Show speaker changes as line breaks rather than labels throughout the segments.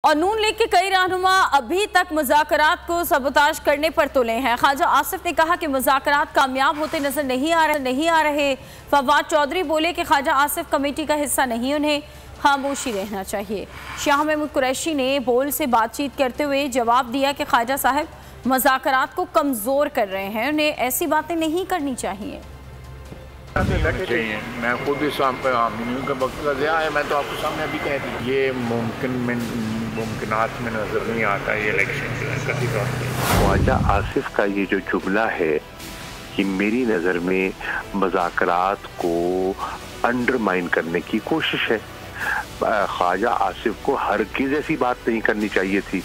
और नून लीग के कई रहनुमा अभी तक मुज़ाकरात को सबोताज करने पर तुले हैं। ख्वाजा आसिफ ने कहा कि मुज़ाकरात कामयाब होते नजर नहीं आ रहे। फवाद चौधरी बोले कि ख्वाजा आसिफ कमेटी का हिस्सा नहीं, उन्हें खामोशी रहना चाहिए। शाह महमूद कुरैशी ने बोल से बातचीत करते हुए जवाब दिया कि ख्वाजा साहब मुज़ाकरात को कमज़ोर कर रहे हैं, उन्हें ऐसी बातें नहीं करनी चाहिए।
मैं खुद इस का वक्त का ज़िया है। मैं तो आपके सामने अभी कह दी, ये मुमकिनात में नज़र नहीं आता ये इलेक्शन जो है कभी तौर पर।
ख्वाजा आसिफ का ये जो जुमला है कि मेरी नज़र में मुज़ाकरात को अंडरमाइन करने की कोशिश है। ख्वाजा आसिफ को हरगिज़ ऐसी बात नहीं करनी चाहिए थी,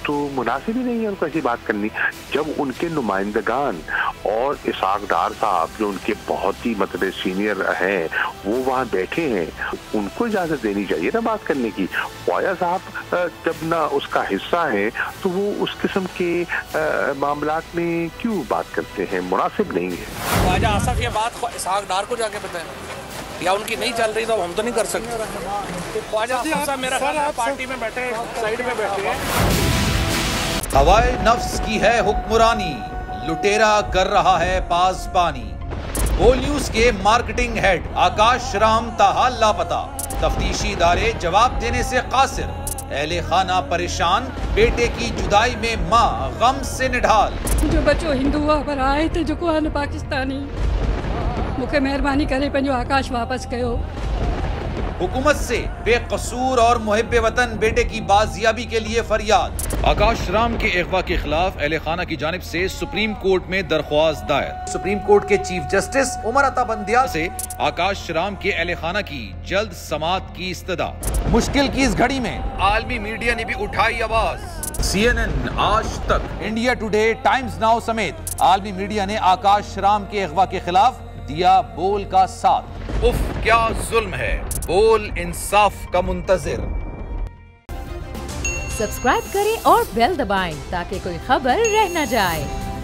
तो मुनासिब ही नहीं है उनको ऐसी बात करनी। जब उनके नुमाइंदगान और इसाक डार साहब जो उनके बहुत ही मतलब सीनियर हैं वो वहाँ बैठे हैं, उनको इजाज़त देनी चाहिए ना बात करने की। ख्वाजा साहब जब ना उसका हिस्सा है तो वो उस किस्म के मामलात में क्यों बात करते हैं, मुनासिब नहीं है।
ख्वाजा आसिफ ये बात इसाक डार को जाके बताएं, या उनकी नहीं चल रही तो हम तो नहीं कर सकते। ख्वाजा साहब मेरा पार्टी में बैठे साइड में बैठे हैं।
हवाए नफ्स की है हुक्मरानी, लुटेरा कर रहा है पासबानी। बोल न्यूज के मार्केटिंग हेड आकाश राम ताहा लापता, तफ्तीशी इदारे जवाब देने से कासिर। अहले खाना परेशान, बेटे की जुदाई में माँ गम से निढाल।
जो बच्चो हिंदू पर आए थे जो को पाकिस्तानी, मुझे मेहरबानी करे पंहिंजो आकाश वापस कयो।
हुकूमत से बेकसूर और मुहिब्बे वतन बेटे की बाजियाबी के लिए फरियाद। आकाश राम के अगवा के खिलाफ अहले खाना की जानिब से सुप्रीम कोर्ट में दरख्वास्त दायर। सुप्रीम कोर्ट के चीफ जस्टिस उमर अता बंदियाल से आकाश राम के अहले खाना की जल्द समाअत की इस्तदा। मुश्किल की इस घड़ी में आलमी मीडिया ने भी उठाई आवाज। CNN, आज तक, इंडिया टुडे, टाइम्स नाउ समेत आलमी मीडिया ने आकाश राम के अगवा के खिलाफ दिया बोल का साथ। उफ क्या जुल्म है, बोल इंसाफ का मुंतजिर।
सब्सक्राइब करें और बेल दबाएं ताकि कोई खबर रह न जाए।